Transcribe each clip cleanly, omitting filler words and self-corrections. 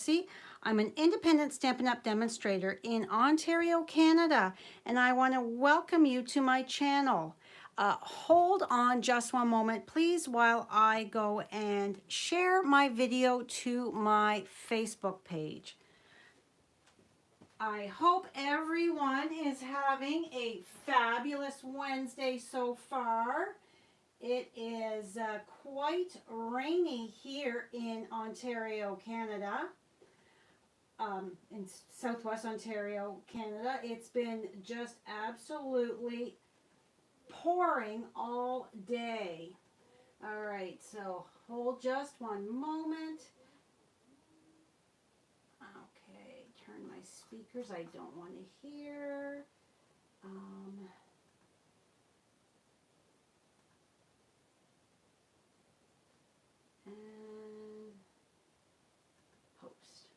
Marcy. I'm an independent Stampin' Up! Demonstrator in Ontario, Canada, and I want to welcome you to my channel. Hold on just one moment, please, while I go and share my video to my Facebook page. I hope everyone is having a fabulous Wednesday so far. It is quite rainy here in Ontario, Canada. In Southwest Ontario, Canada. It's been just absolutely pouring all day. All right, so hold just one moment. Okay, turn my speakers. I don't want to hear. And post.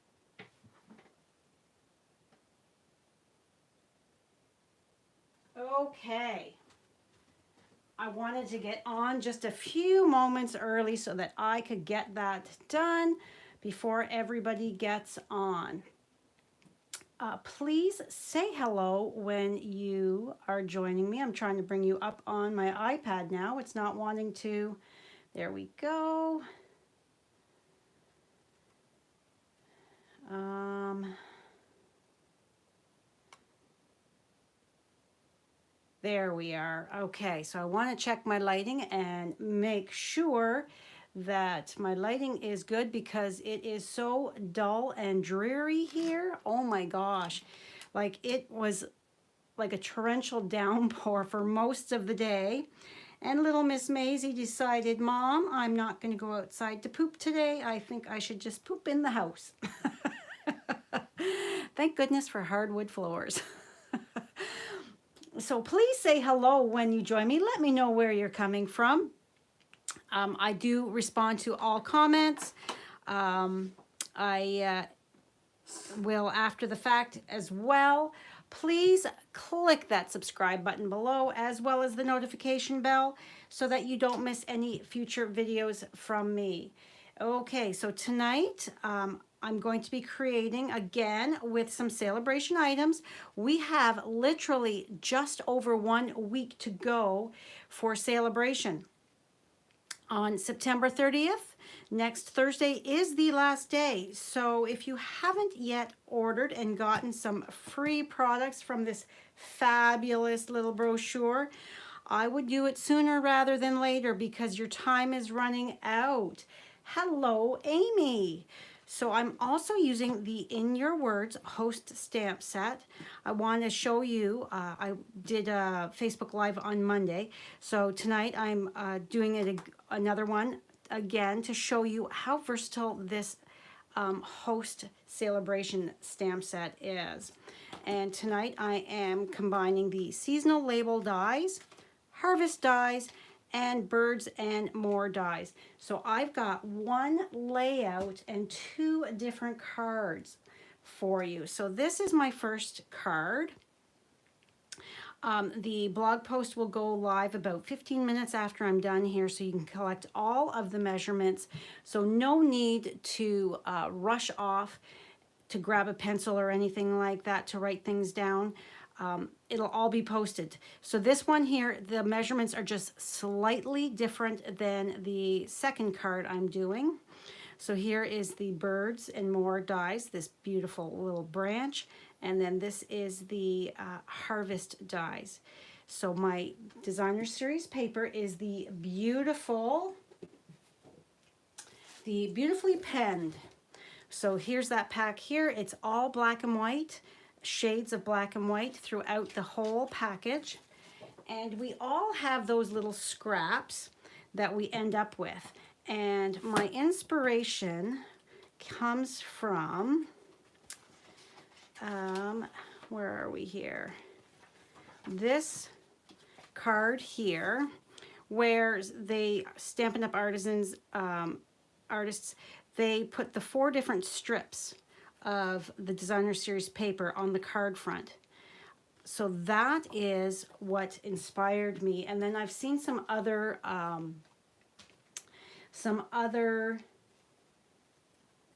Okay. I wanted to get on just a few moments early so that I could get that done before everybody gets on. Please say hello when you are joining me. I'm trying to bring you up on my iPad now. It's not wanting to. There we go. There we are. Okay, so I want to check my lighting and make sure that my lighting is good because it is so dull and dreary here. Oh my gosh. Like it was like a torrential downpour for most of the day. And little Miss Maisie decided, Mom, I'm not going to go outside to poop today. I think I should just poop in the house. Thank goodness for hardwood floors. So please say hello when you join me. Let me know where you're coming from. I do respond to all comments. I will after the fact as well. Please click that subscribe button below as well as the notification bell so that you don't miss any future videos from me. Okay, so tonight I'm going to be creating again with some Sale-A-Bration items. We have literally just over 1 week to go for Sale-A-Bration. On September 30th, next Thursday is the last day. So if you haven't yet ordered and gotten some free products from this fabulous little brochure, I would do it sooner rather than later because your time is running out. Hello, Amy. So I'm also using the In Your Words host stamp set. I want to show you, I did a Facebook Live on Monday. So tonight I'm doing it another one again to show you how versatile this host Sale-A-Bration stamp set is. And tonight I am combining the seasonal label dies, harvest dies, and birds and more dies. So I've got one layout and 2 different cards for you. So this is my first card. The blog post will go live about 15 minutes after I'm done here, so you can collect all of the measurements. So no need to rush off to grab a pencil or anything like that to write things down. It'll all be posted. So this one here, the measurements are just slightly different than the second card I'm doing. So here is the birds and more dies, this beautiful little branch. And then this is the harvest dies. So my designer series paper is the beautifully penned. So here's that pack here. It's all black and white, shades of black and white throughout the whole package. And we all have those little scraps that we end up with. And my inspiration comes from, where are we here? This card here, where they Stampin' Up! Artisans, artists, they put the 4 different strips of the designer series paper on the card front. So that is what inspired me. And then I've seen some other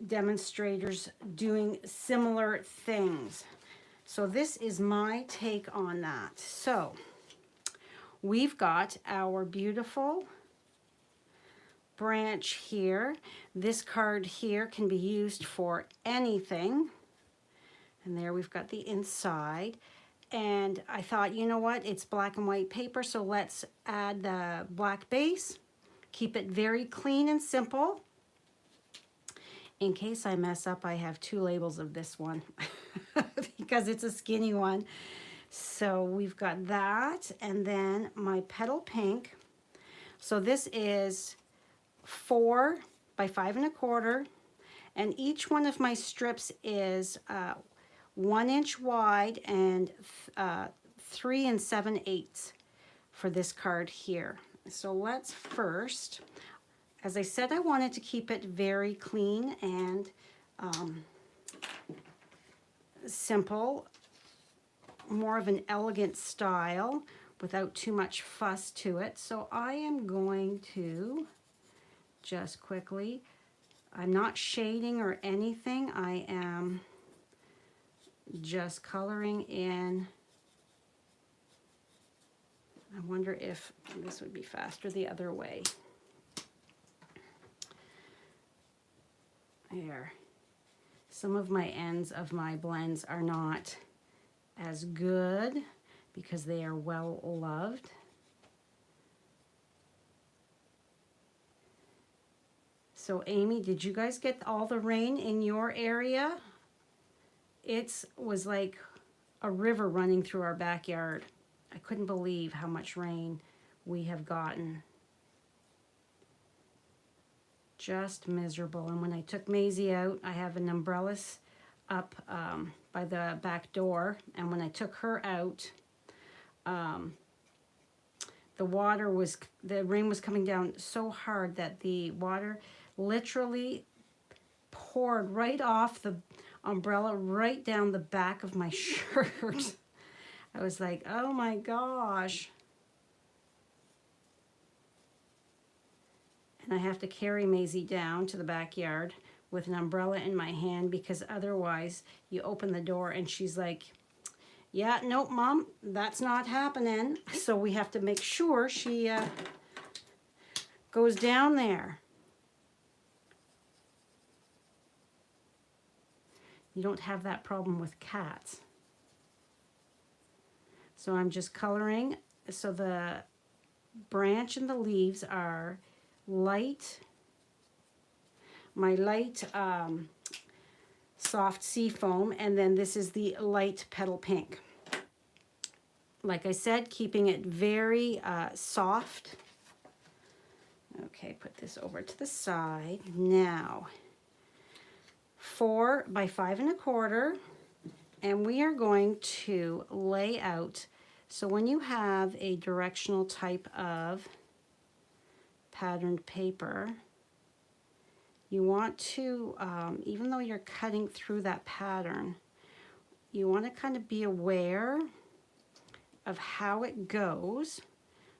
demonstrators doing similar things. So this is my take on that. So we've got our beautiful branch here. This card here can be used for anything. And there we've got the inside. And I thought, you know what, it's black and white paper, so let's add the black base. Keep it very clean and simple. In case I mess up, I have 2 labels of this one because it's a skinny one. So we've got that, and then my petal pink. So this is 4 by 5 1/4, and each one of my strips is 1 inch wide and 3 7/8 for this card here. So let's first, as I said, I wanted to keep it very clean and simple, more of an elegant style without too much fuss to it. So I am going to just quickly, I'm not shading or anything, I am just coloring in. I wonder if this would be faster the other way. There. Some of my ends of my blends are not as good because they are well loved. So Amy, did you guys get all the rain in your area? It was like a river running through our backyard. I couldn't believe how much rain we have gotten. Just miserable. And when I took Maisie out, I have an umbrella up by the back door, and when I took her out, the rain was coming down so hard that the water literally poured right off the umbrella right down the back of my shirt. I was like, oh my gosh. And I have to carry Maisie down to the backyard with an umbrella in my hand, because otherwise you open the door and she's like, yeah, nope, Mom, that's not happening. So we have to make sure she goes down there. You don't have that problem with cats. So I'm just coloring. So the branch and the leaves are light, my light soft sea foam, and then this is the light petal pink. Like I said, keeping it very soft. Okay, put this over to the side. Now, 4 by 5 1/4, and we are going to lay out. So when you have a directional type of patterned paper, you want to, even though you're cutting through that pattern, you want to kind of be aware of how it goes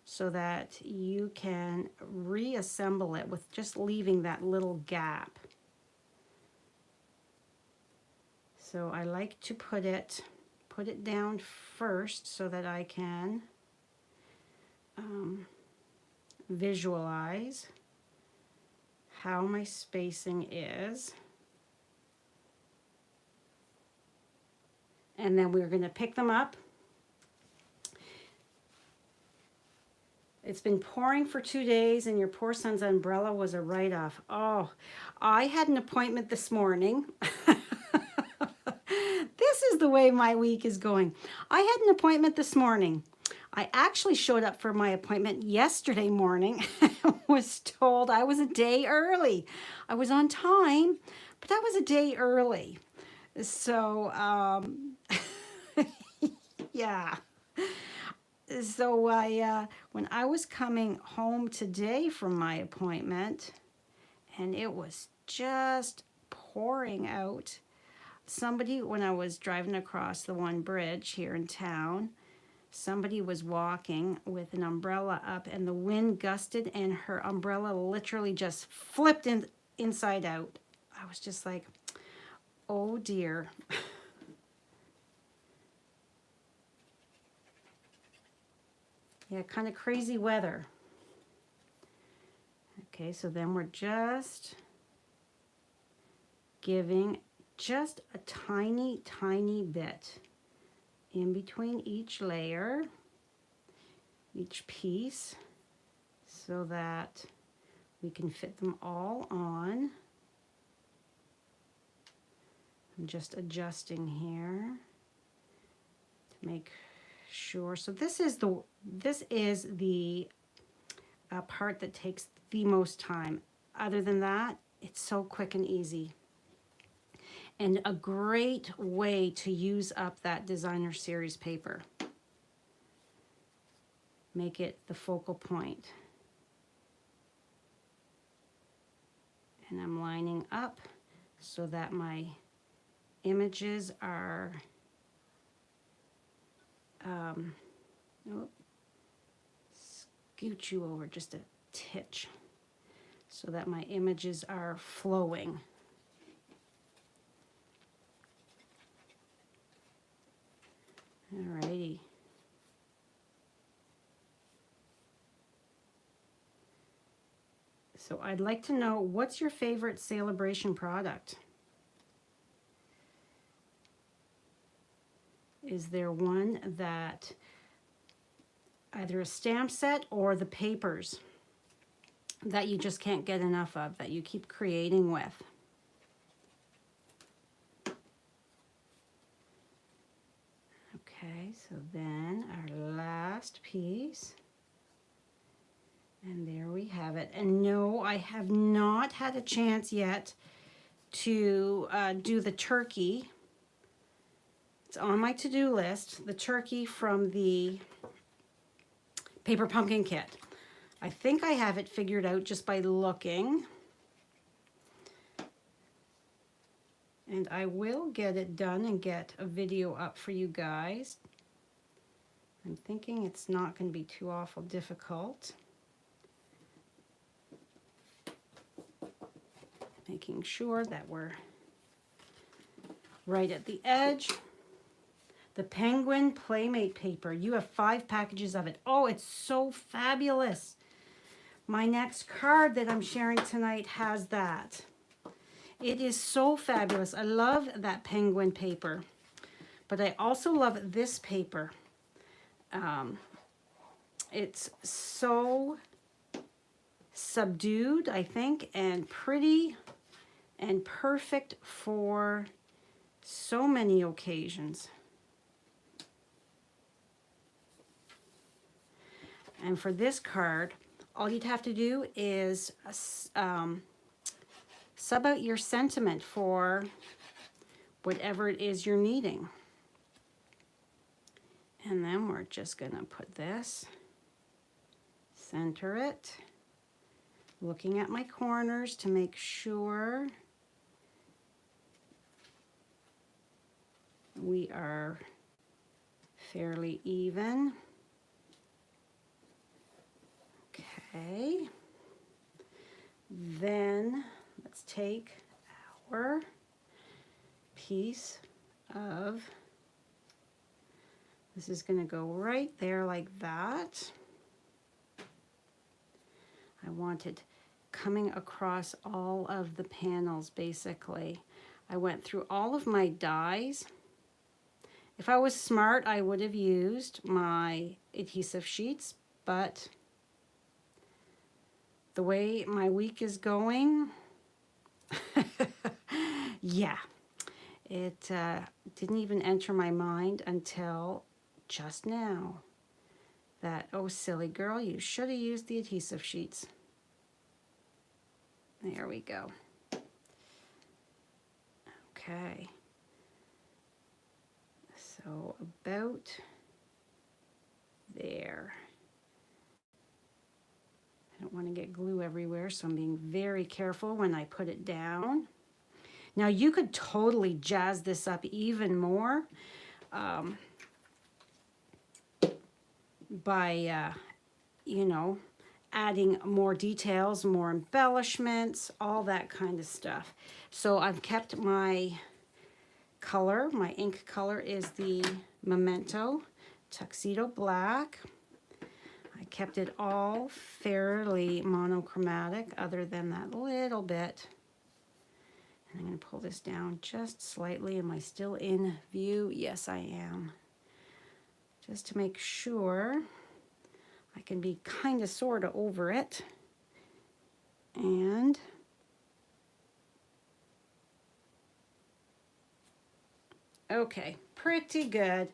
so that you can reassemble it with just leaving that little gap. So I like to put it down first so that I can visualize how my spacing is. And then we're going to pick them up. It's been pouring for 2 days, and your poor son's umbrella was a write-off. Oh, I had an appointment this morning. This is the way my week is going. I had an appointment this morning. I actually showed up for my appointment yesterday morning and was told I was a day early. I was on time, but I was a day early. So, yeah. So when I was coming home today from my appointment, and it was just pouring out, somebody, when I was driving across the one bridge here in town, somebody was walking with an umbrella up, and the wind gusted and her umbrella literally just flipped inside out. I was just like, oh dear. Yeah, kind of crazy weather. Okay, so then we're just giving just a tiny, tiny bit in between each layer, each piece, so that we can fit them all on. I'm just adjusting here to make sure. So this is the part that takes the most time. Other than that, it's so quick and easy. And a great way to use up that designer series paper. Make it the focal point. And I'm lining up so that my images are scoot you over just a titch so that my images are flowing. Alrighty. So I'd like to know, what's your favorite Sale-A-Bration product? Is there one that, either a stamp set or the papers, that you just can't get enough of, that you keep creating with? Okay, so then our last piece. And there we have it. And no, I have not had a chance yet to do the turkey. It's on my to-do list, the turkey from the paper pumpkin kit. I think I have it figured out just by looking. And I will get it done and get a video up for you guys. I'm thinking it's not going to be too awful difficult. Making sure that we're right at the edge. The Penguin Playmate paper. You have 5 packages of it. Oh, it's so fabulous. My next card that I'm sharing tonight has that. It is so fabulous. I love that Penguin paper. But I also love this paper. It's so subdued, I think, and pretty and perfect for so many occasions. And for this card, all you'd have to do is sub out your sentiment for whatever it is you're needing. And then we're just gonna put this, center it, looking at my corners to make sure we are fairly even. Okay. Then let's take our piece of, this is going to go right there like that. I want it coming across all of the panels basically. I went through all of my dies. If I was smart, I would have used my adhesive sheets, but the way my week is going, yeah, it didn't even enter my mind until just now that, oh silly girl, you should have used the adhesive sheets. There we go. Okay. So about there. I don't want to get glue everywhere, so I'm being very careful when I put it down. Now you could totally jazz this up even more by, you know, adding more details, more embellishments, all that kind of stuff. So I've kept my color. My ink color is the Memento Tuxedo Black. I kept it all fairly monochromatic other than that little bit. And I'm going to pull this down just slightly. Am I still in view? Yes, I am. Just to make sure I can be kind of sort of over it. And okay, pretty good.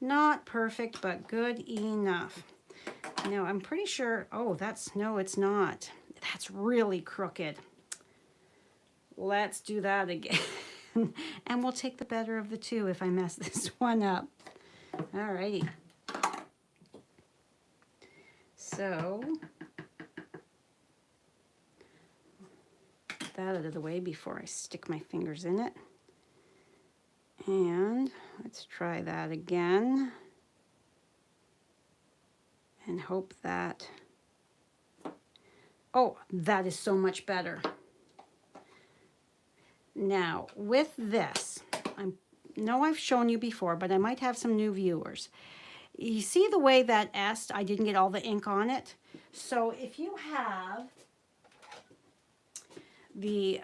Not perfect, but good enough. Now, I'm pretty sure, oh, no, it's not. That's really crooked. Let's do that again. And we'll take the better of the two if I mess this one up. Alrighty. So, get that out of the way before I stick my fingers in it. And let's try that again. And hope that, oh, that is so much better. Now, with this, I know I've shown you before, but I might have some new viewers. You see the way that S, I didn't get all the ink on it? So if you have the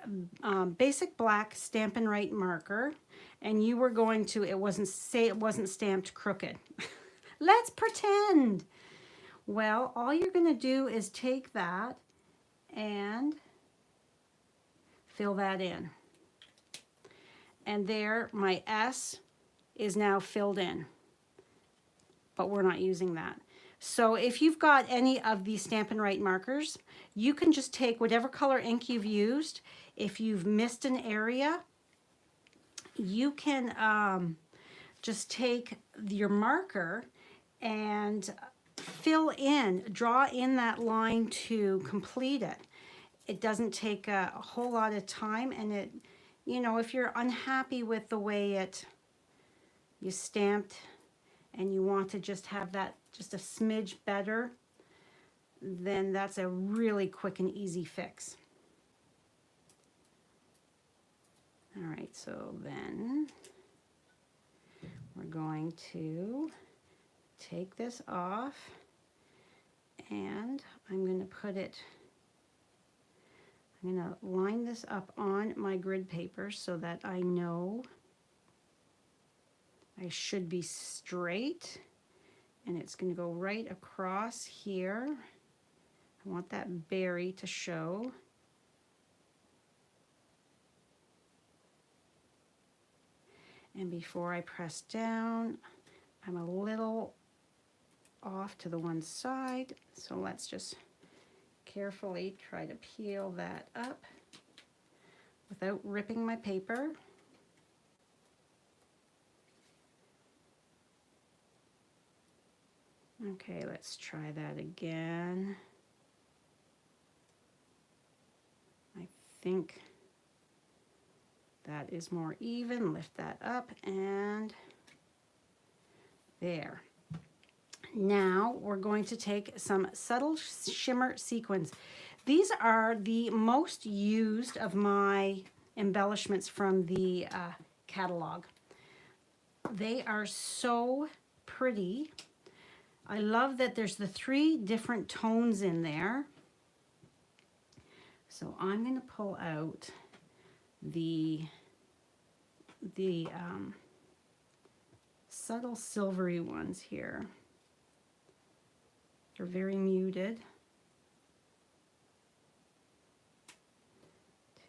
basic black Stampin' Right marker, and you were going to, it wasn't stamped crooked. Let's pretend. Well, all you're going to do is take that and fill that in. And there, my S is now filled in. But we're not using that. So if you've got any of these Stampin' Right markers, you can just take whatever color ink you've used. If you've missed an area, you can just take your marker and fill in, draw in that line to complete it. It doesn't take a whole lot of time, and it, you know, if you're unhappy with the way you stamped and you want to just have that just a smidge better, then that's a really quick and easy fix. All right, so then we're going to take this off, and I'm going to put it, I'm going to line this up on my grid paper so that I know I should be straight, and it's going to go right across here. I want that berry to show. And before I press down, I'm a little off to the one side, so let's just carefully try to peel that up without ripping my paper. Okay, let's try that again. I think that is more even. Lift that up, and there. Now we're going to take some subtle shimmer sequins. These are the most used of my embellishments from the catalog. They are so pretty. I love that there's the 3 different tones in there. So I'm going to pull out the subtle silvery ones here. They're very muted.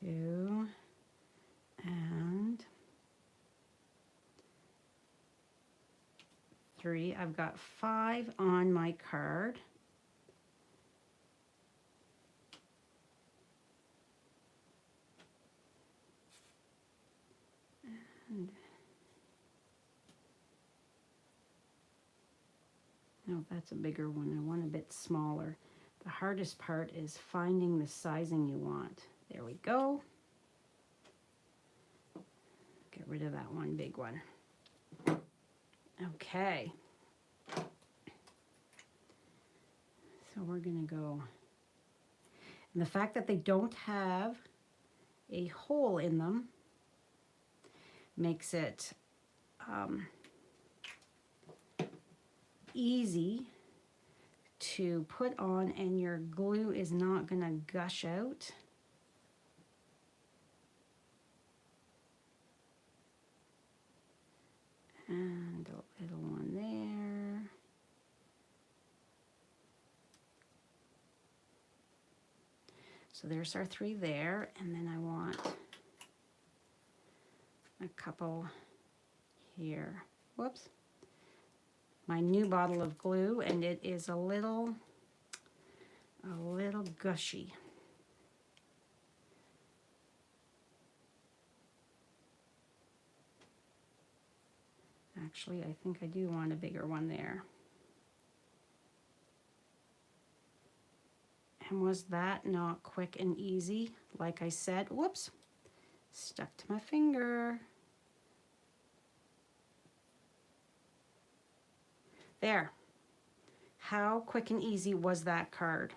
2 and 3. I've got 5 on my card. And no, that's a bigger one. I want a bit smaller. The hardest part is finding the sizing you want. There we go. Get rid of that one big one. Okay. So we're going to go And the fact that they don't have a hole in them makes it easy to put on, and your glue is not going to gush out. And a little one there. So there's our 3 there, and then I want a couple here. Whoops. My new bottle of glue, and it is a little gushy. Actually, I think I do want a bigger one there. And was that not quick and easy? Like I said, whoops, stuck to my finger. There. How quick and easy was that card?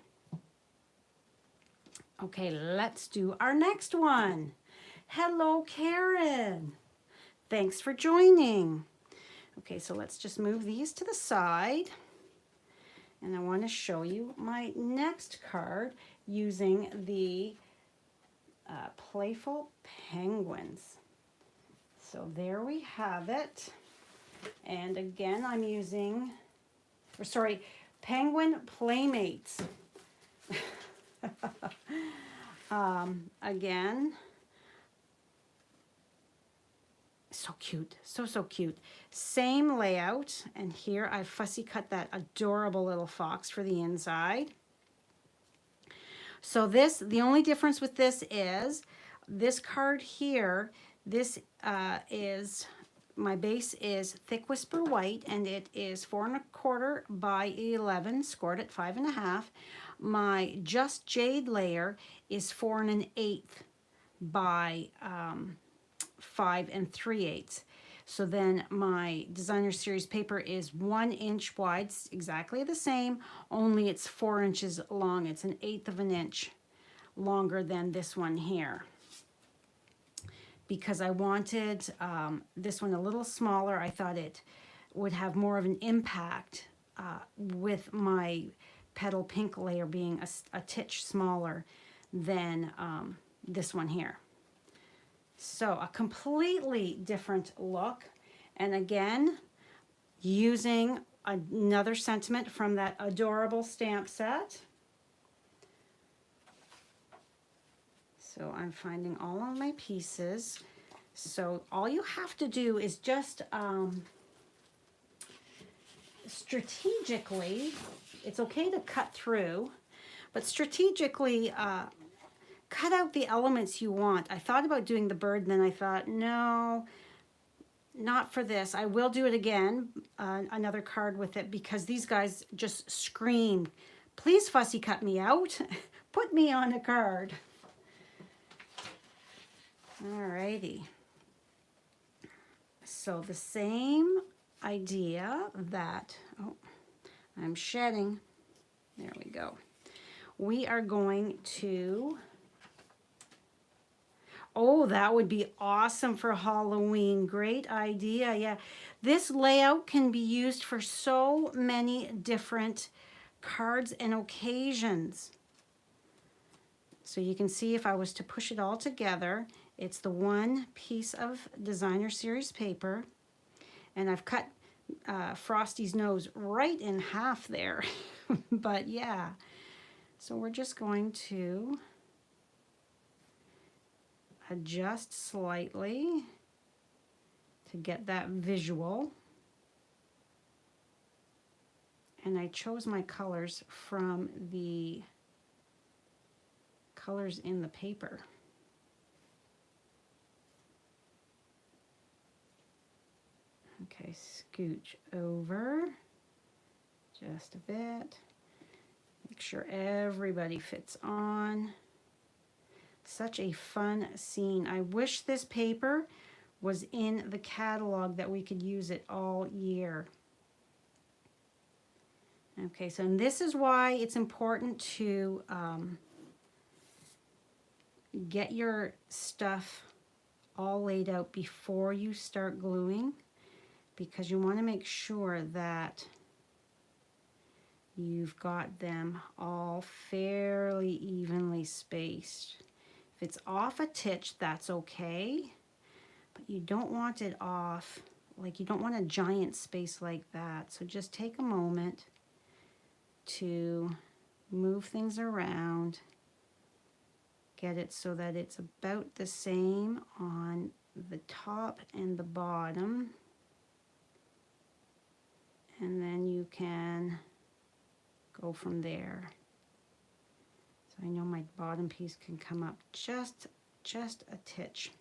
Okay, let's do our next one. Hello, Karen. Thanks for joining. Okay, so let's just move these to the side. And I want to show you my next card using the Playful Penguins. So there we have it. And again, I'm using, Penguin Playmates. Again, so cute, so cute. Same layout, and here I fussy cut that adorable little fox for the inside. So this, the only difference with this is, this card here, this is, my base is Thick Whisper White, and it is 4 1/4 by 11, scored at 5 1/2. My Just Jade layer is 4 1/8 by 5 3/8. So then my designer series paper is 1 inch wide, it's exactly the same, only it's 4 inches long. It's 1/8 of an inch longer than this one here, because I wanted this one a little smaller. I thought it would have more of an impact with my petal pink layer being a titch smaller than this one here. So a completely different look. And again, using another sentiment from that adorable stamp set. So I'm finding all of my pieces. So all you have to do is just strategically, it's okay to cut through, but strategically cut out the elements you want. I thought about doing the bird, and then I thought, no, not for this. I will do it again, another card with it, because these guys just scream, please fussy cut me out. Put me on a card. Alrighty. So the same idea that, oh, I'm shedding. There we go. We are going to, oh, that would be awesome for Halloween. Great idea. Yeah, this layout can be used for so many different cards and occasions. So you can see if I was to push it all together, it's the one piece of designer series paper, and I've cut Frosty's nose right in half there. But yeah, so we're just going to adjust slightly to get that visual. And I chose my colors from the colors in the paper. Okay, scooch over just a bit. Make sure everybody fits on. Such a fun scene. I wish this paper was in the catalog, that we could use it all year. Okay, so and this is why it's important to get your stuff all laid out before you start gluing, because you want to make sure that you've got them all fairly evenly spaced. If it's off a titch, that's okay, but you don't want it off, like you don't want a giant space like that. So just take a moment to move things around, get it so that it's about the same on the top and the bottom, and then you can go from there. So I know my bottom piece can come up just a titch.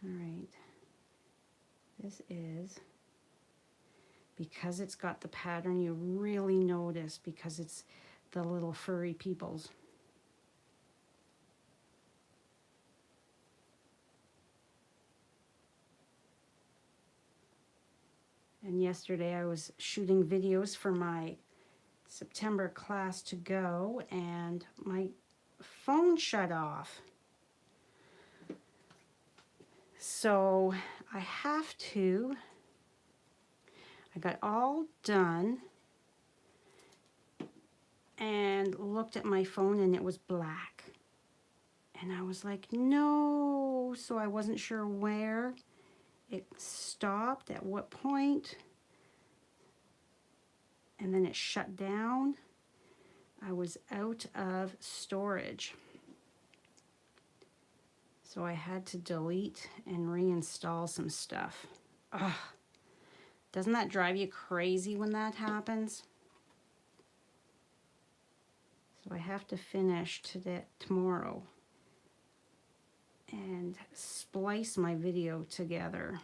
All right, this is, because it's got the pattern, you really notice, because it's the little furry peoples. And yesterday I was shooting videos for my September class to go, and my phone shut off. So I got all done and looked at my phone and it was black. And I was like, no. So I wasn't sure where it stopped, at what point. And then it shut down. I was out of storage. So I had to delete and reinstall some stuff. Ugh. Doesn't that drive you crazy when that happens? So I have to finish tomorrow and splice my video together.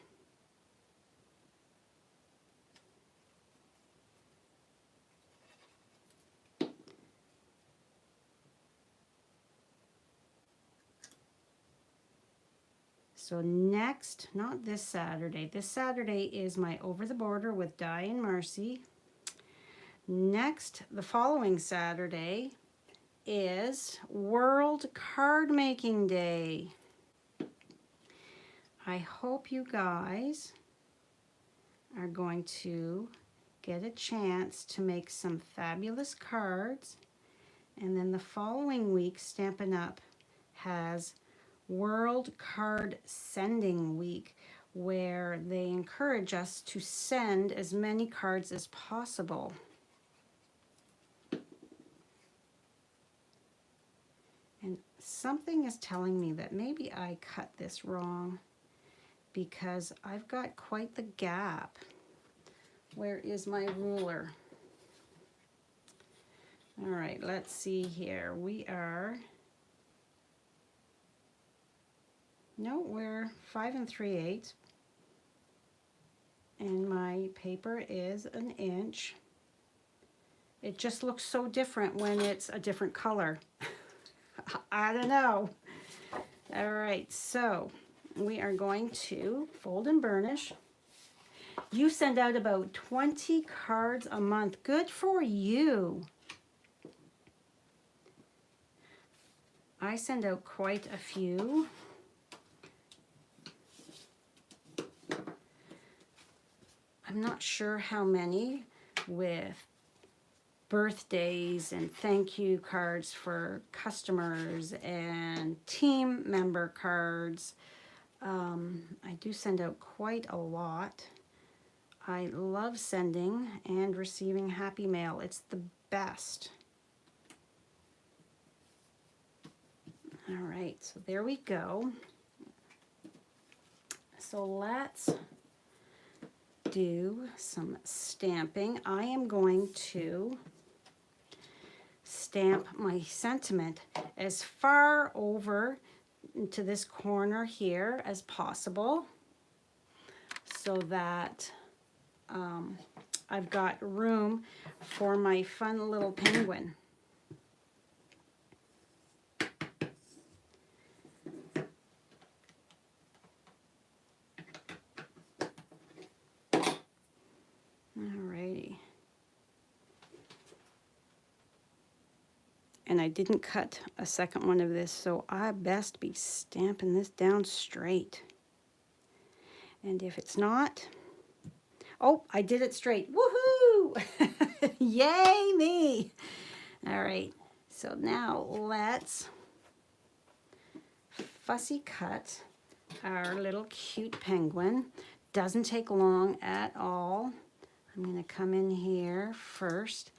So next, not this Saturday. This Saturday is my Over the Border with Di and Marcy. Next, the following Saturday, is World Card Making Day. I hope you guys are going to get a chance to make some fabulous cards. And then the following week, Stampin' Up! Has World Card Sending Week, where they encourage us to send as many cards as possible. And something is telling me that maybe I cut this wrong, because I've got quite the gap. Where is my ruler? All right, let's see here. We're 5 3/8, and my paper is an inch. It just looks so different when it's a different color. I don't know. All right, so we are going to fold and burnish. You send out about 20 cards a month. Good for you. I send out quite a few. I'm not sure how many, with birthdays and thank you cards for customers and team member cards. I do send out quite a lot. I love sending and receiving happy mail. It's the best. All right, so there we go. So let's do some stamping. I am going to stamp my sentiment as far over to this corner here as possible, so that I've got room for my fun little penguin. Alrighty. And I didn't cut a second one of this, so I best be stamping this down straight. And if it's not, oh, I did it straight. Woohoo! Yay me! All right, so now let's fussy cut our little cute penguin. Doesn't take long at all. I'm going to come in here first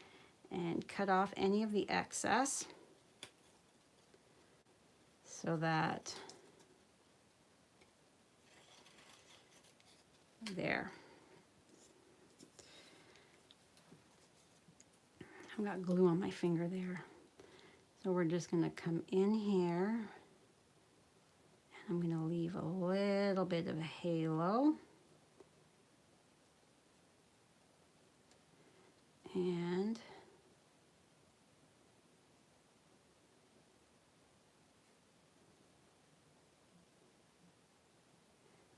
and cut off any of the excess so that there. I've got glue on my finger there. So we're just going to come in here and I'm going to leave a little bit of a halo. And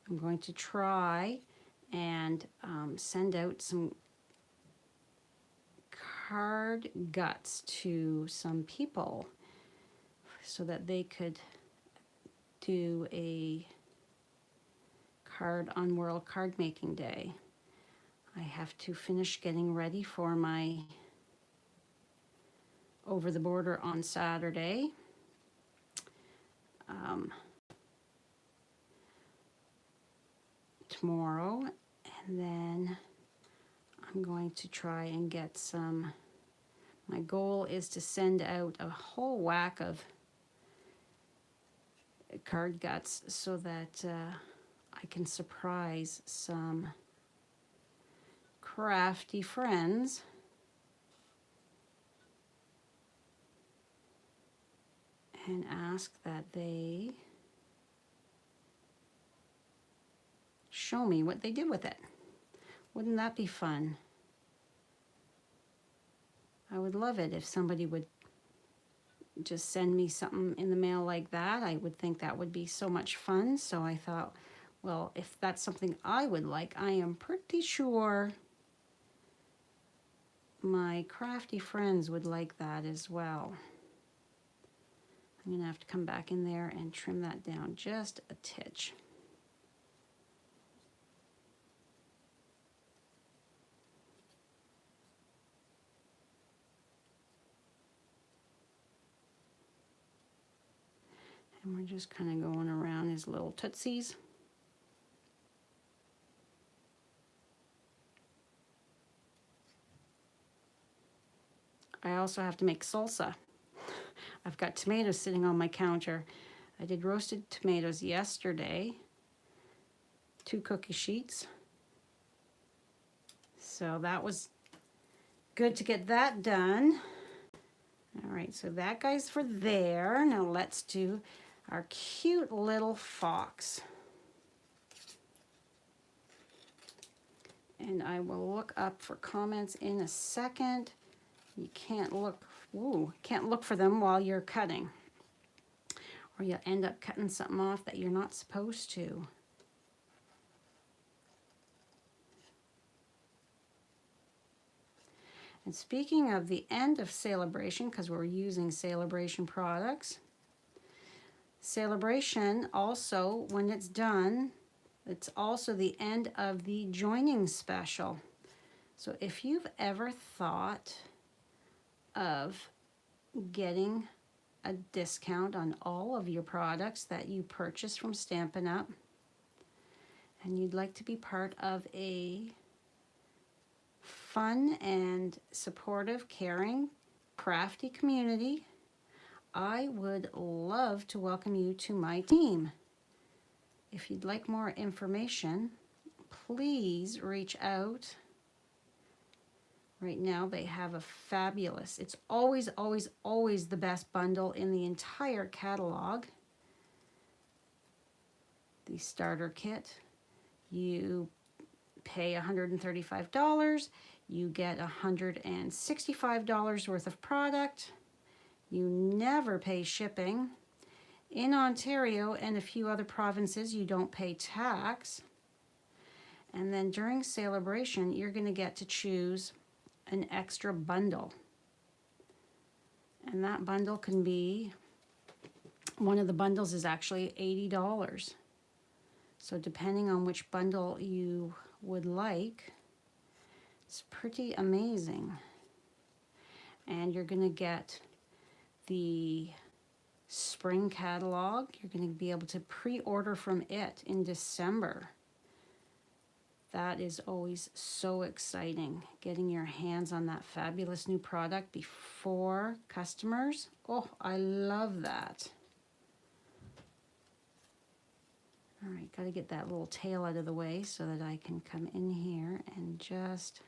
I'm going to try and send out some card guts to some people so that they could do a card on World Card Making Day. I have to finish getting ready for my Over the Border on Saturday. Tomorrow, and then I'm going to try and get some. My goal is to send out a whole whack of card guts so that I can surprise some crafty friends and ask that they show me what they did with it. Wouldn't that be fun? I would love it if somebody would just send me something in the mail like that. I would think that would be so much fun. So I thought, well, if that's something I would like, I am pretty sure my crafty friends would like that as well. I'm going to have to come back in there and trim that down just a titch. And we're just kind of going around his little tootsies. I also have to make salsa. I've got tomatoes sitting on my counter. I did roasted tomatoes yesterday, 2 cookie sheets. So that was good to get that done. All right, so that guy's for there. Now let's do our cute little fox. And I will look up for comments in a second. You can't look for them while you're cutting, or you'll end up cutting something off that you're not supposed to. And speaking of the end of Sale-A-Bration, because we're using Sale-A-Bration products, Sale-A-Bration also, when it's done, it's also the end of the joining special. So if you've ever thought of getting a discount on all of your products that you purchase from Stampin' Up, and you'd like to be part of a fun and supportive, caring, crafty community, I would love to welcome you to my team. If you'd like more information, please reach out. Right now they have a fabulous, it's always, always, always the best bundle in the entire catalog. The starter kit. You pay $135, you get $165 worth of product. You never pay shipping. In Ontario and a few other provinces, you don't pay tax. And then during Sale-A-Bration, you're going to get to choose an extra bundle. And that bundle can be, one of the bundles is actually $80. So depending on which bundle you would like, it's pretty amazing. And you're gonna get the spring catalog. You're gonna be able to pre-order from it in December. That is always so exciting, getting your hands on that fabulous new product before customers. Oh, I love that. All right, got to get that little tail out of the way so that I can come in here and just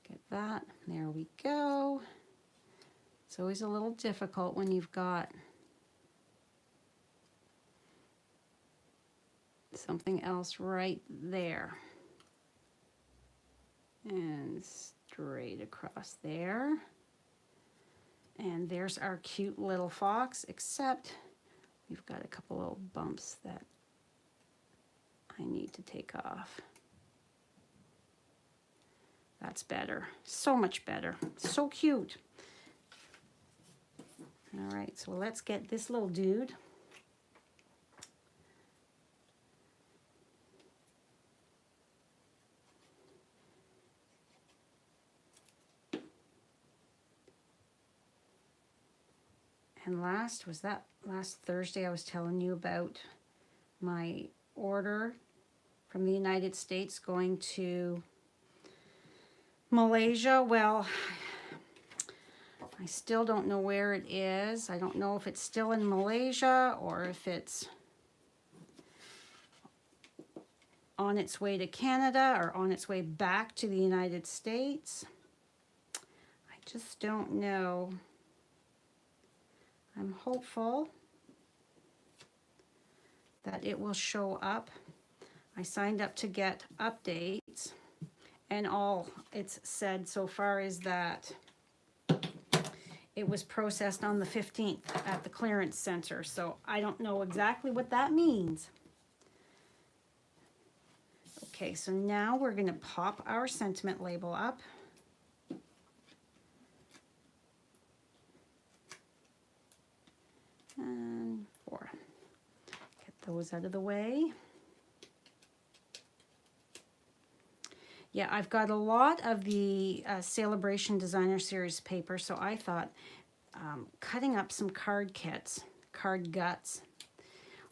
get that. There we go. It's always a little difficult when you've got something else right there. And straight across there. And there's our cute little fox, except we've got a couple little bumps that I need to take off. That's better, so much better, so cute. All right, so let's get this little dude. And last Thursday I was telling you about my order from the United States going to Malaysia. Well, I still don't know where it is. I don't know if it's still in Malaysia or if it's on its way to Canada or on its way back to the United States. I just don't know. I'm hopeful that it will show up. I signed up to get updates, and all it's said so far is that it was processed on the 15th at the clearance center, so I don't know exactly what that means. Okay, so now we're going to pop our sentiment label up. And 4. Get those out of the way. Yeah, I've got a lot of the Sale-A-Bration Designer Series paper, so I thought cutting up some card kits, card guts,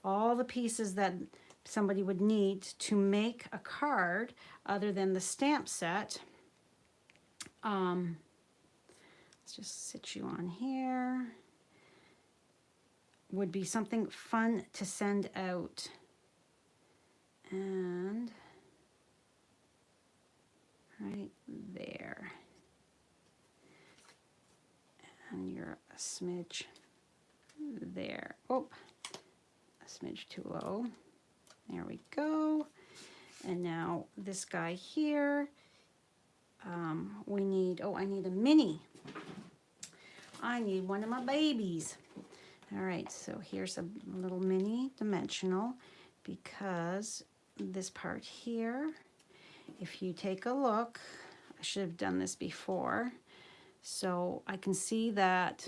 all the pieces that somebody would need to make a card other than the stamp set. Let's just sit you on here. Would be something fun to send out. And right there. And you're a smidge there. Oh, a smidge too low. There we go. And now this guy here, we need, oh, I need a mini. I need one of my babies. All right, so here's a little mini dimensional, because this part here, if you take a look, I should have done this before, so I can see that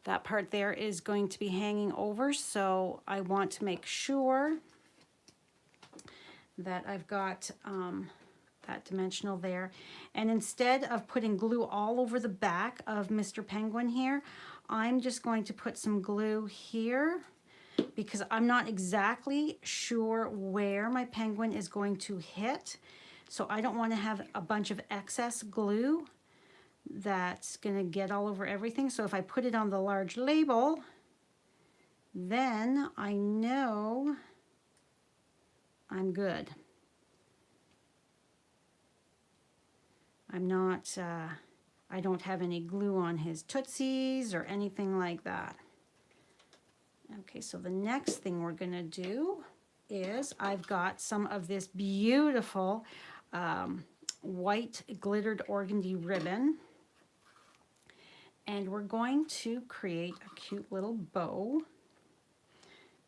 that part there is going to be hanging over, so I want to make sure that I've got that dimensional there. And instead of putting glue all over the back of Mr. Penguin here, I'm just going to put some glue here, because I'm not exactly sure where my penguin is going to hit. So I don't want to have a bunch of excess glue that's going to get all over everything. So if I put it on the large label, then I know I'm good. I'm not, I don't have any glue on his tootsies or anything like that. Okay, so the next thing we're gonna do is I've got some of this beautiful white glittered organdy ribbon, and we're going to create a cute little bow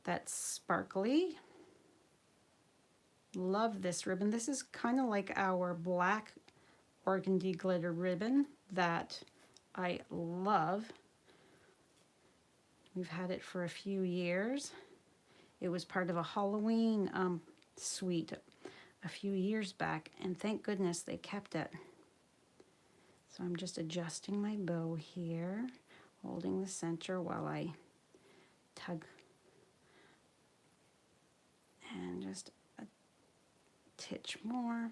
that's sparkly. Love this ribbon. This is kind of like our black organdy glitter ribbon that I love. We've had it for a few years. It was part of a Halloween suite a few years back, and thank goodness they kept it. So I'm just adjusting my bow here, holding the center while I tug, and just a titch more.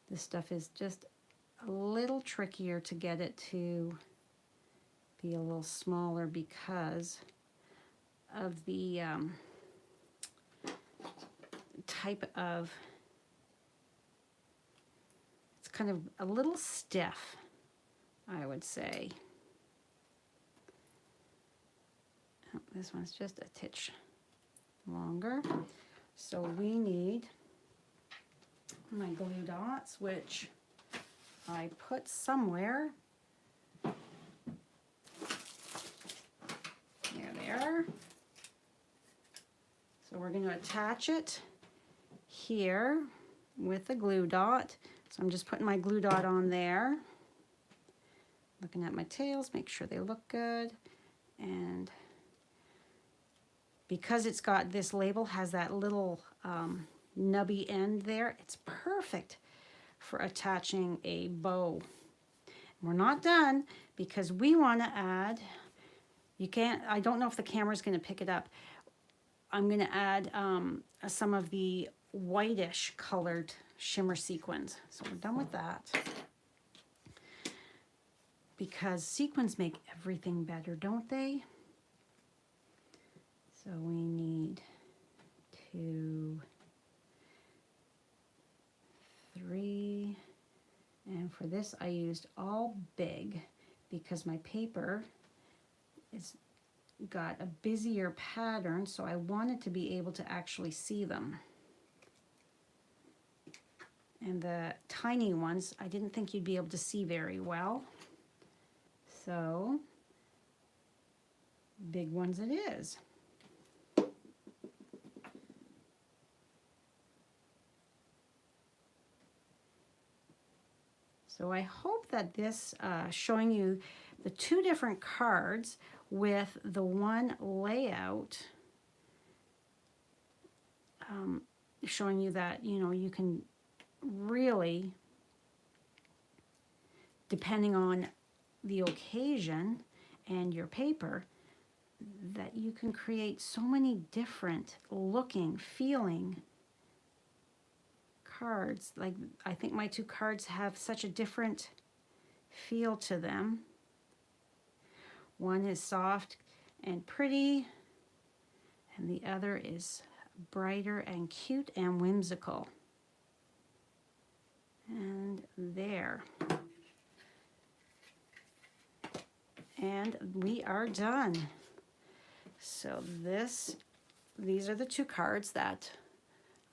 This stuff is just a little trickier to get it to be a little smaller because of the type of, it's kind of a little stiff, I would say. Oh, this one's just a titch longer. So we need my glue dots, which I put somewhere. There they are. So we're going to attach it here with the glue dot. So I'm just putting my glue dot on there. Looking at my tails, make sure they look good. And because it's got this label, has that little nubby end there, it's perfect for attaching a bow. We're not done because we want to add, you can't, I don't know if the camera is going to pick it up. I'm going to add some of the whitish colored shimmer sequins. So we're done with that. Because sequins make everything better, don't they? So we need 2, 3, and for this I used all big because my paper is got a busier pattern, so I wanted to be able to actually see them. And the tiny ones, I didn't think you'd be able to see very well. So, big ones it is. So I hope that this showing you the 2 different cards with the one layout, showing you that, you know, you can really, depending on the occasion and your paper, that you can create so many different looking, feeling cards. Like, I think my 2 cards have such a different feel to them. One is soft and pretty, and the other is brighter and cute and whimsical. And there. And we are done. So these are the 2 cards that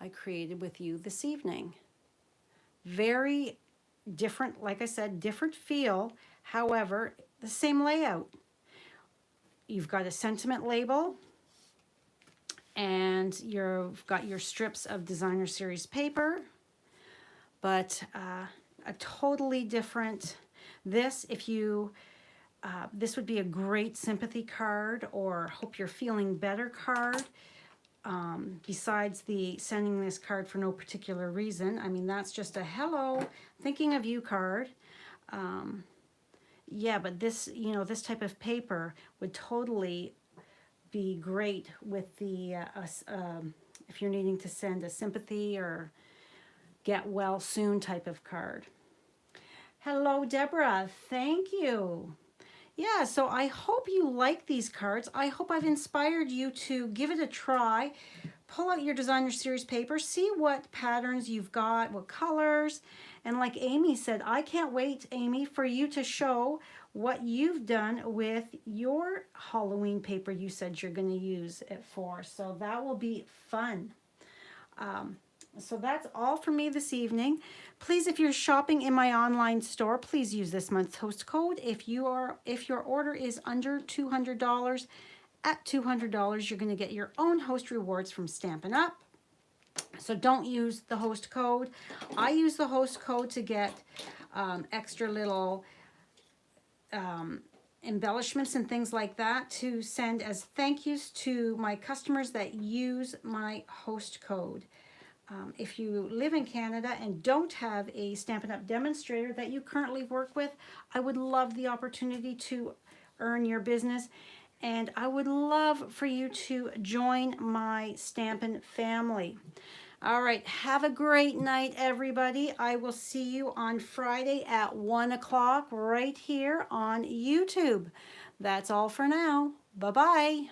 I created with you this evening. Very different, like I said, different feel, however, the same layout. You've got a sentiment label, and you've got your strips of designer series paper, but a totally different, this would be a great sympathy card or hope you're feeling better card. Besides the sending this card for no particular reason. I mean, that's just a hello, thinking of you card. Yeah, but this, you know, this type of paper would totally be great with the, if you're needing to send a sympathy or get well soon type of card. Hello, Deborah. Thank you. Yeah, so I hope you like these cards. I hope I've inspired you to give it a try. Pull out your designer series paper, see what patterns you've got, what colors. And like Amy said, I can't wait, Amy, for you to show what you've done with your Halloween paper you said you're going to use it for. So that will be fun. So that's all for me this evening. Please, if you're shopping in my online store, please use this month's host code. If your order is under $200, at $200, you're going to get your own host rewards from Stampin' Up. So don't use the host code. I use the host code to get extra little embellishments and things like that to send as thank yous to my customers that use my host code. If you live in Canada and don't have a Stampin' Up! Demonstrator that you currently work with, I would love the opportunity to earn your business. And I would love for you to join my Stampin' family. All right, have a great night, everybody. I will see you on Friday at 1 o'clock right here on YouTube. That's all for now. Bye-bye.